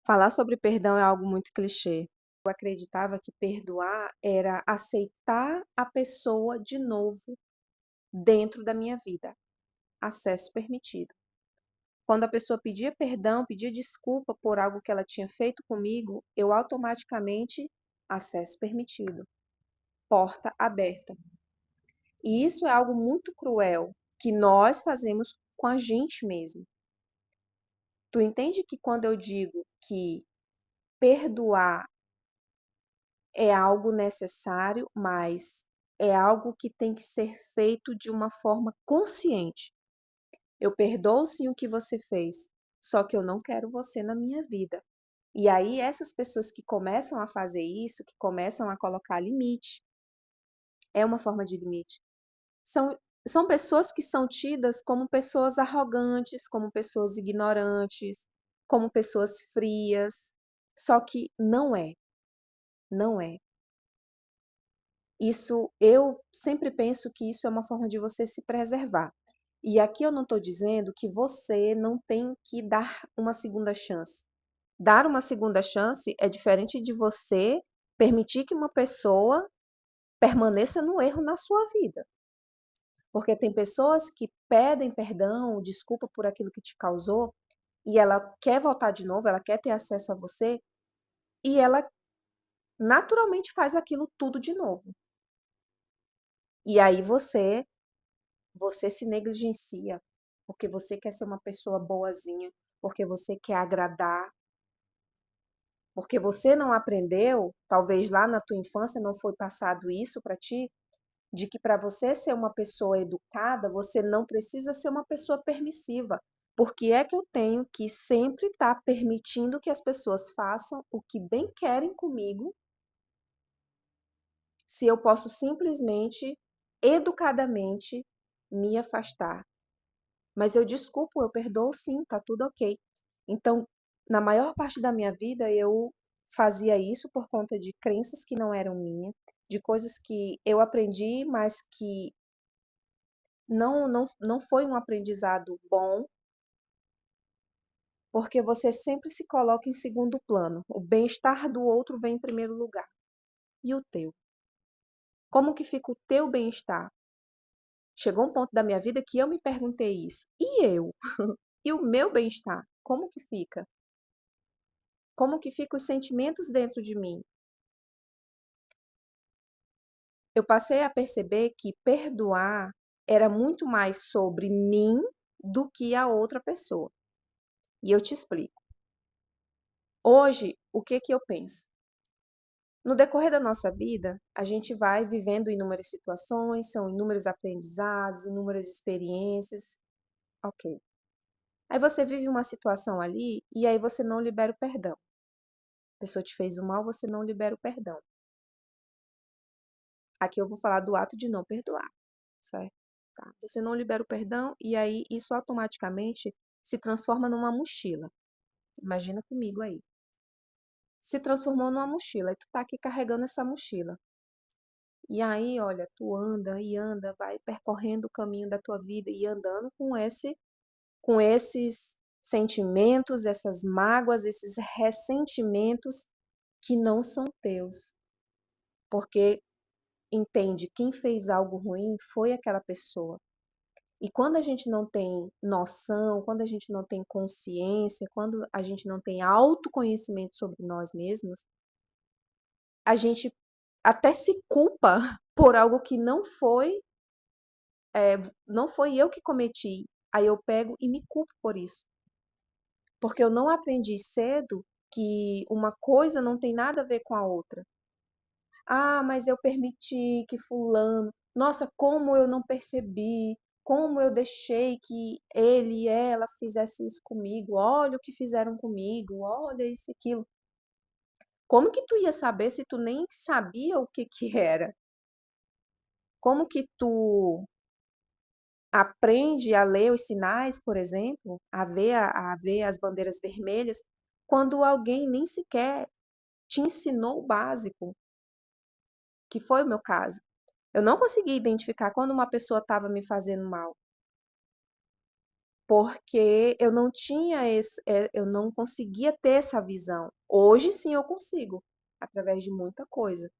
Falar sobre perdão é algo muito clichê. Eu acreditava que perdoar era aceitar a pessoa de novo dentro da minha vida. Acesso permitido. Quando a pessoa pedia perdão, pedia desculpa por algo que ela tinha feito comigo, eu automaticamente acesso permitido. Porta aberta. E isso é algo muito cruel que nós fazemos com a gente mesmo. Tu entende que quando eu digo que perdoar é algo necessário, mas é algo que tem que ser feito de uma forma consciente. Eu perdoo sim o que você fez, só que eu não quero você na minha vida. E aí, essas pessoas que começam a fazer isso, que começam a colocar limite, é uma forma de limite. São, são pessoas que são tidas como pessoas arrogantes, como pessoas ignorantes, como pessoas frias. Só que não é, não é. Isso, eu sempre penso que isso é uma forma de você se preservar. E aqui eu não estou dizendo que você não tem que dar uma segunda chance. Dar uma segunda chance é diferente de você permitir que uma pessoa permaneça no erro na sua vida. Porque tem pessoas que pedem perdão, desculpa por aquilo que te causou, e ela quer voltar de novo, ela quer ter acesso a você, e ela naturalmente faz aquilo tudo de novo. E aí você se negligencia, porque você quer ser uma pessoa boazinha, porque você quer agradar, porque você não aprendeu, talvez lá na tua infância não foi passado isso para ti, de que para você ser uma pessoa educada, você não precisa ser uma pessoa permissiva. Porque é que eu tenho que sempre estar permitindo que as pessoas façam o que bem querem comigo, se eu posso simplesmente, educadamente, me afastar. Mas eu desculpo, eu perdoo sim, tá tudo ok. Então, na maior parte da minha vida, eu fazia isso por conta de crenças que não eram minhas, de coisas que eu aprendi, mas que não foi um aprendizado bom, porque você sempre se coloca em segundo plano. O bem-estar do outro vem em primeiro lugar. E o teu? Como que fica o teu bem-estar? Chegou um ponto da minha vida que eu me perguntei isso. E eu? E o meu bem-estar? Como que fica? Como que ficam os sentimentos dentro de mim? Eu passei a perceber que perdoar era muito mais sobre mim do que a outra pessoa. E eu te explico. Hoje, o que que eu penso? No decorrer da nossa vida, a gente vai vivendo inúmeras situações, são inúmeros aprendizados, inúmeras experiências. Ok. Aí você vive uma situação ali e aí você não libera o perdão. A pessoa te fez o mal, você não libera o perdão. Aqui eu vou falar do ato de não perdoar, certo? Tá. Você não libera o perdão e aí isso automaticamente se transforma numa mochila. Imagina comigo aí. Se transformou numa mochila e tu tá aqui carregando essa mochila. E aí, olha, tu anda e anda, vai percorrendo o caminho da tua vida e andando com esses sentimentos, essas mágoas, esses ressentimentos que não são teus, porque entende, quem fez algo ruim foi aquela pessoa. E quando a gente não tem noção, quando a gente não tem consciência, quando a gente não tem autoconhecimento sobre nós mesmos, a gente até se culpa por algo que não foi eu que cometi. Aí eu pego e me culpo por isso. Porque eu não aprendi cedo que uma coisa não tem nada a ver com a outra. Ah, mas eu permiti que fulano. Nossa, como eu não percebi, como eu deixei que ele e ela fizessem isso comigo. Olha o que fizeram comigo, olha isso e aquilo. Como que tu ia saber se tu nem sabia o que que era? Como que tu aprende a ler os sinais, por exemplo, a ver as bandeiras vermelhas, quando alguém nem sequer te ensinou o básico, que foi o meu caso. Eu não conseguia identificar quando uma pessoa estava me fazendo mal. porque eu não tinha eu não conseguia ter essa visão. Hoje sim eu consigo, através de muita coisa,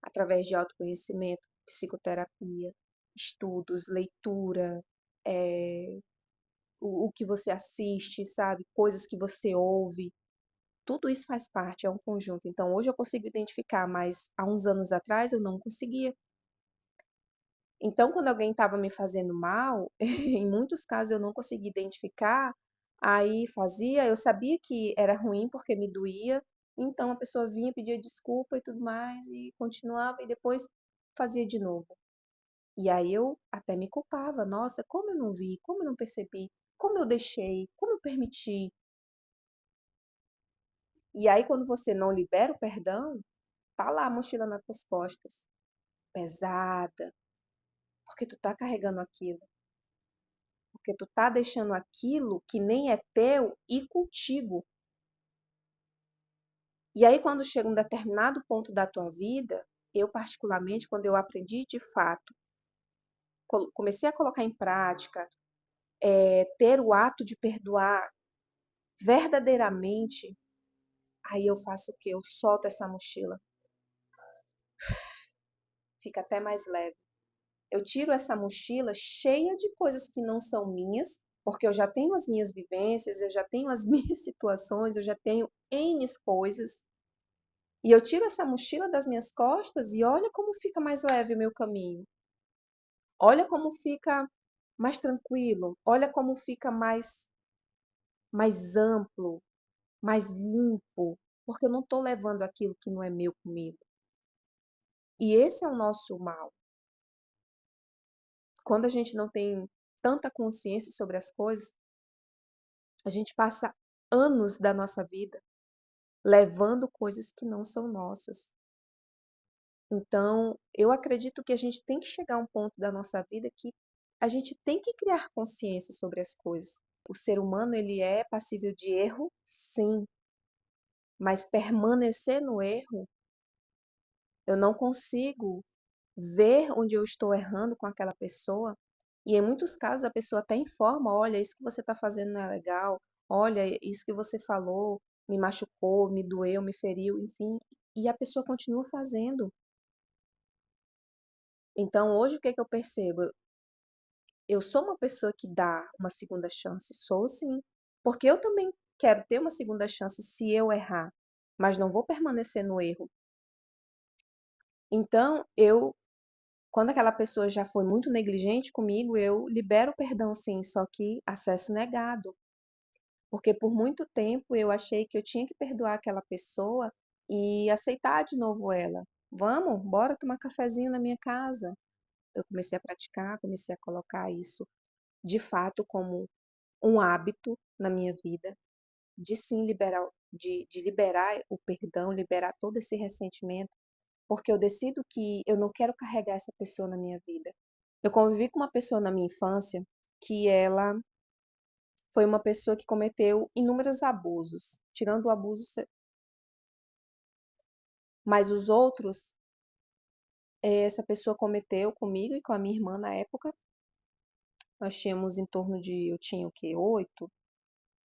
através de autoconhecimento, psicoterapia, estudos, leitura, eh, o que você assiste, sabe? Coisas que você ouve. Tudo isso faz parte, é um conjunto. Então, hoje eu consigo identificar, mas há uns anos atrás eu não conseguia. Então, quando alguém estava me fazendo mal, em muitos casos eu não conseguia identificar, aí fazia, eu sabia que era ruim porque me doía, então a pessoa vinha, pedia desculpa e tudo mais, e continuava, e depois fazia de novo. E aí eu até me culpava, nossa, como eu não vi, como eu não percebi, como eu deixei, como eu permiti. E aí, quando você não libera o perdão, tá lá a mochila nas tuas costas, pesada, porque tu tá carregando aquilo, porque tu tá deixando aquilo que nem é teu ir contigo. E aí, quando chega um determinado ponto da tua vida, eu particularmente, quando eu aprendi de fato, comecei a colocar em prática, ter o ato de perdoar verdadeiramente, aí eu faço o quê? Eu solto essa mochila, fica até mais leve. Eu tiro essa mochila cheia de coisas que não são minhas, porque eu já tenho as minhas vivências, eu já tenho as minhas situações, eu já tenho N coisas. E eu tiro essa mochila das minhas costas e olha como fica mais leve o meu caminho. Olha como fica mais tranquilo, olha como fica mais amplo, mais limpo, porque eu não estou levando aquilo que não é meu comigo. E esse é o nosso mal. Quando a gente não tem tanta consciência sobre as coisas, a gente passa anos da nossa vida levando coisas que não são nossas. Então, eu acredito que a gente tem que chegar a um ponto da nossa vida que a gente tem que criar consciência sobre as coisas. O ser humano, ele é passível de erro, sim, mas permanecer no erro, eu não consigo ver onde eu estou errando com aquela pessoa. E em muitos casos a pessoa até informa, olha, isso que você está fazendo não é legal, olha, isso que você falou me machucou, me doeu, me feriu, enfim, e a pessoa continua fazendo. Então hoje o que é que eu percebo? Eu sou uma pessoa que dá uma segunda chance, sou sim, porque eu também quero ter uma segunda chance se eu errar, mas não vou permanecer no erro. Então, quando aquela pessoa já foi muito negligente comigo, eu libero o perdão sim, só que acesso negado. Porque por muito tempo eu achei que eu tinha que perdoar aquela pessoa e aceitar de novo ela. Vamos, bora tomar cafezinho na minha casa. Eu comecei a praticar, comecei a colocar isso de fato como um hábito na minha vida, de sim liberar, de liberar o perdão, liberar todo esse ressentimento, porque eu decido que eu não quero carregar essa pessoa na minha vida. Eu convivi com uma pessoa na minha infância que ela foi uma pessoa que cometeu inúmeros abusos, tirando o abuso, mas os outros, essa pessoa cometeu comigo e com a minha irmã na época. Nós tínhamos em torno de, eu tinha o quê? 8,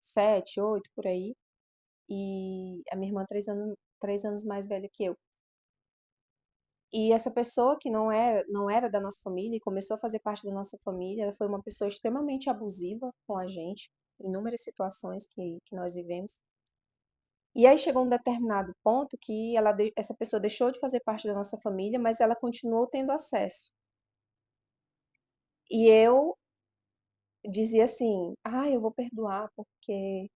7, 8 por aí. E a minha irmã 3 anos mais velha que eu. E essa pessoa que não era da nossa família e começou a fazer parte da nossa família, ela foi uma pessoa extremamente abusiva com a gente, em inúmeras situações que nós vivemos. E aí chegou um determinado ponto que essa pessoa deixou de fazer parte da nossa família, mas ela continuou tendo acesso. E eu dizia assim: ah, eu vou perdoar porque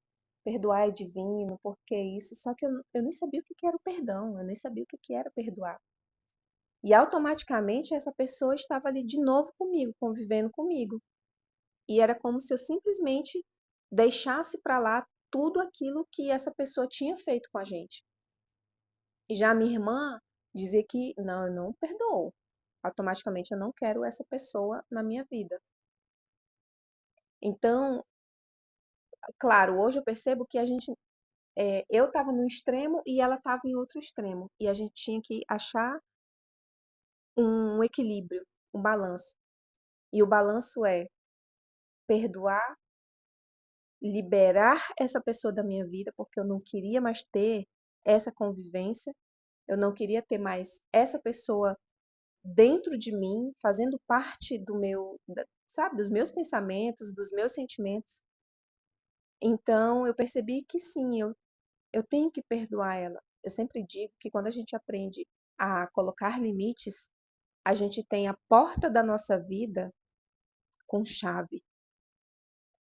perdoar é divino, porque isso. Só que eu nem sabia o que que era o perdão, eu nem sabia o que que era perdoar. E automaticamente essa pessoa estava ali de novo comigo, convivendo comigo. E era como se eu simplesmente deixasse para lá tudo aquilo que essa pessoa tinha feito com a gente. E já a minha irmã dizia que não, eu não perdoo. Automaticamente eu não quero essa pessoa na minha vida. Então, claro, hoje eu percebo que eu estava no extremo e ela estava em outro extremo. E a gente tinha que achar um equilíbrio, um balanço. E o balanço é perdoar, liberar essa pessoa da minha vida, porque eu não queria mais ter essa convivência, eu não queria ter mais essa pessoa dentro de mim, fazendo parte do meu, sabe, dos meus pensamentos, dos meus sentimentos. Então eu percebi que sim, eu tenho que perdoar ela. Eu sempre digo que quando a gente aprende a colocar limites, a gente tem a porta da nossa vida com chave.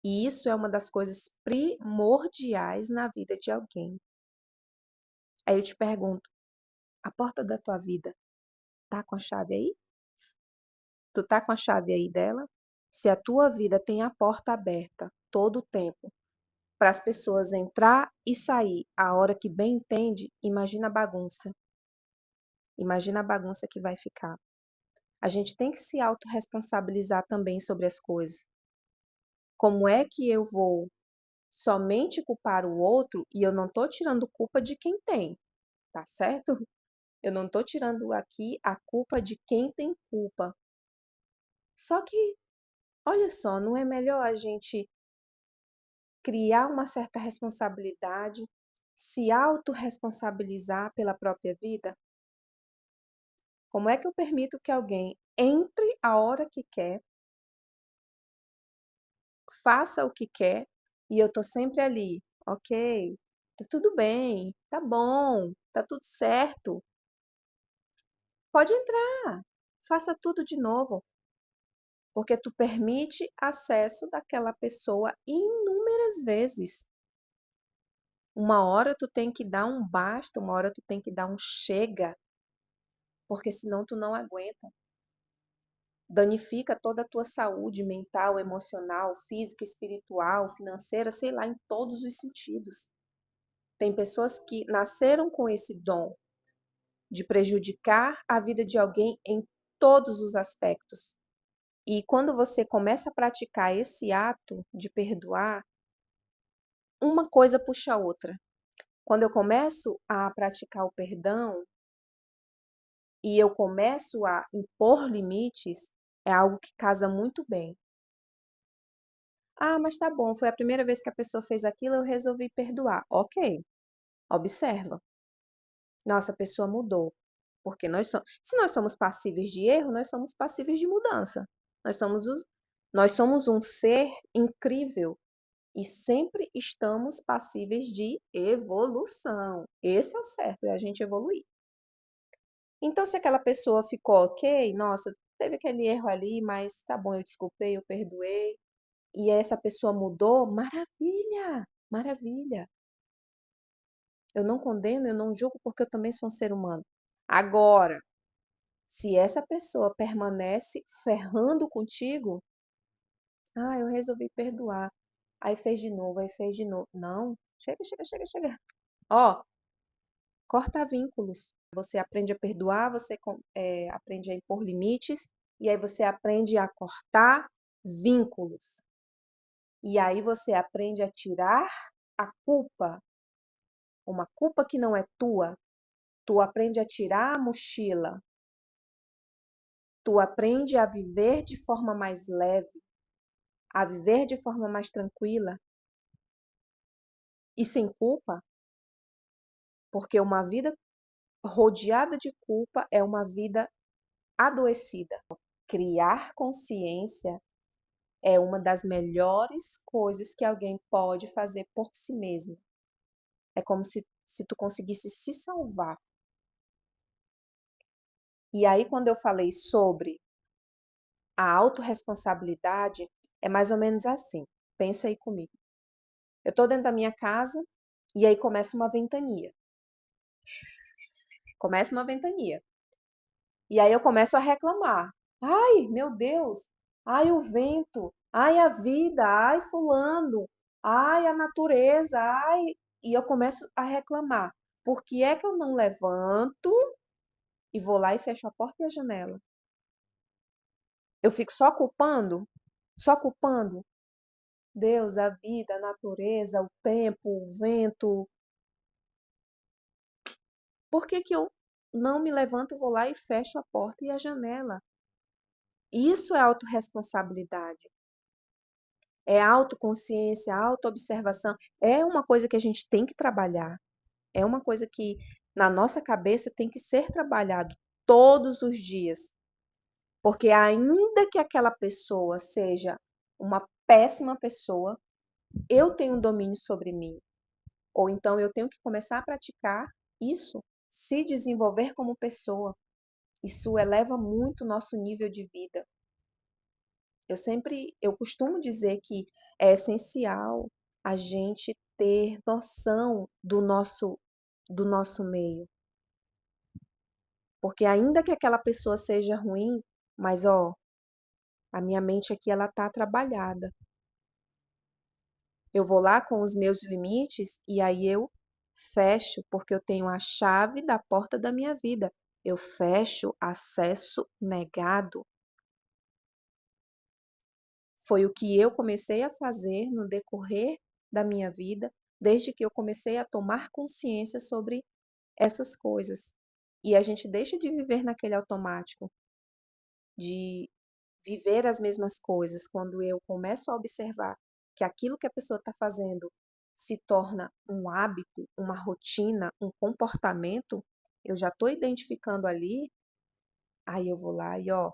E isso é uma das coisas primordiais na vida de alguém. Aí eu te pergunto, a porta da tua vida tá com a chave aí? Tu tá com a chave aí dela? Se a tua vida tem a porta aberta todo o tempo para as pessoas entrar e sair a hora que bem entende, imagina a bagunça. Imagina a bagunça que vai ficar. A gente tem que se autorresponsabilizar também sobre as coisas. Como é que eu vou somente culpar o outro e eu não estou tirando culpa de quem tem, tá certo? Eu não estou tirando aqui a culpa de quem tem culpa. Só que, olha só, não é melhor a gente criar uma certa responsabilidade, se autorresponsabilizar pela própria vida? Como é que eu permito que alguém entre a hora que quer, faça o que quer e eu tô sempre ali, ok? Tá tudo bem, tá bom, tá tudo certo. Pode entrar, faça tudo de novo, porque tu permite acesso daquela pessoa inúmeras vezes. Uma hora tu tem que dar um basta, uma hora tu tem que dar um chega, porque senão tu não aguenta. Danifica toda a tua saúde mental, emocional, física, espiritual, financeira, sei lá, em todos os sentidos. Tem pessoas que nasceram com esse dom de prejudicar a vida de alguém em todos os aspectos. E quando você começa a praticar esse ato de perdoar, uma coisa puxa a outra. Quando eu começo a praticar o perdão e eu começo a impor limites, é algo que casa muito bem. Ah, mas tá bom, foi a primeira vez que a pessoa fez aquilo, eu resolvi perdoar. Ok, observa. Nossa, a pessoa mudou. Porque se nós somos passíveis de erro, nós somos passíveis de mudança. Nós somos, nós somos um ser incrível e sempre estamos passíveis de evolução. Esse é o certo, é a gente evoluir. Então, se aquela pessoa ficou ok, nossa, teve aquele erro ali, mas tá bom, eu desculpei, eu perdoei, e essa pessoa mudou, maravilha, maravilha. Eu não condeno, eu não julgo, porque eu também sou um ser humano. Agora, se essa pessoa permanece ferrando contigo, ah, eu resolvi perdoar. Aí fez de novo, aí fez de novo. Não, chega, chega, chega, chega. Ó, corta vínculos. Você aprende a perdoar, você aprende a impor limites, e aí você aprende a cortar vínculos. E aí você aprende a tirar a culpa, uma culpa que não é tua. Tu aprende a tirar a mochila. Tu aprende a viver de forma mais leve, a viver de forma mais tranquila e sem culpa, porque uma vida rodeada de culpa é uma vida adoecida. Criar consciência é uma das melhores coisas que alguém pode fazer por si mesmo. É como se tu conseguisse se salvar. E aí, quando eu falei sobre a autorresponsabilidade, é mais ou menos assim. Pensa aí comigo. Eu tô dentro da minha casa e aí começa uma ventania. Começa uma ventania. E aí eu começo a reclamar. Ai, meu Deus! Ai, o vento! Ai, a vida! Ai, fulano! Ai, a natureza! Ai! E eu começo a reclamar. Por que é que eu não levanto e vou lá e fecho a porta e a janela? Eu fico só culpando? Só culpando Deus, a vida, a natureza, o tempo, o vento. Por que que eu não me levanto, vou lá e fecho a porta e a janela? Isso é autorresponsabilidade. É autoconsciência, autoobservação. É uma coisa que a gente tem que trabalhar. É uma coisa que na nossa cabeça tem que ser trabalhado todos os dias. Porque ainda que aquela pessoa seja uma péssima pessoa, eu tenho um domínio sobre mim. Ou então eu tenho que começar a praticar isso, se desenvolver como pessoa. Isso eleva muito o nosso nível de vida. Eu costumo dizer que é essencial a gente ter noção do nosso meio, porque ainda que aquela pessoa seja ruim, mas ó, a minha mente aqui ela tá trabalhada. Eu vou lá com os meus limites e aí eu fecho, porque eu tenho a chave da porta da minha vida. Eu fecho acesso negado. Foi o que eu comecei a fazer no decorrer da minha vida, desde que eu comecei a tomar consciência sobre essas coisas. E a gente deixa de viver naquele automático, de viver as mesmas coisas. Quando eu começo a observar que aquilo que a pessoa está fazendo se torna um hábito, uma rotina, um comportamento, eu já estou identificando ali, aí eu vou lá e ó,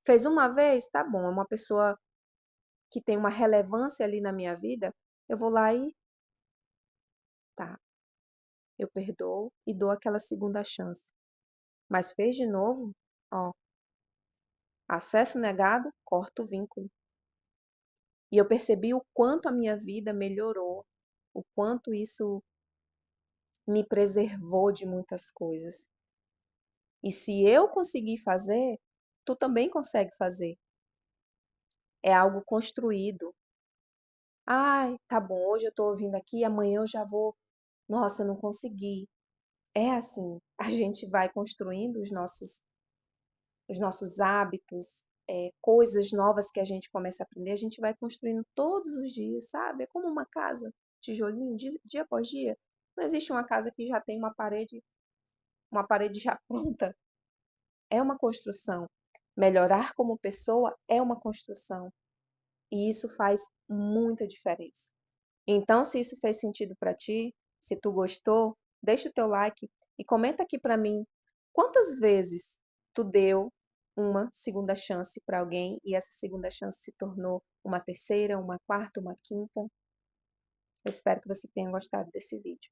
fez uma vez, tá bom, é uma pessoa que tem uma relevância ali na minha vida, eu vou lá e tá, eu perdoo e dou aquela segunda chance. Mas fez de novo, ó, acesso negado, corta o vínculo. E eu percebi o quanto a minha vida melhorou, o quanto isso me preservou de muitas coisas. E se eu conseguir fazer, tu também consegue fazer. É algo construído. Ai, tá bom, hoje eu tô ouvindo aqui, amanhã eu já vou. Nossa, não consegui. É assim, a gente vai construindo os nossos hábitos, coisas novas que a gente começa a aprender, a gente vai construindo todos os dias, sabe? É como uma casa, tijolinho, dia após dia. Não existe uma casa que já tem uma parede já pronta. É uma construção. Melhorar como pessoa é uma construção. E isso faz muita diferença. Então, se isso fez sentido para ti, se tu gostou, deixa o teu like e comenta aqui para mim quantas vezes tu deu uma segunda chance para alguém e essa segunda chance se tornou uma terceira, uma quarta, uma quinta. Eu espero que você tenha gostado desse vídeo.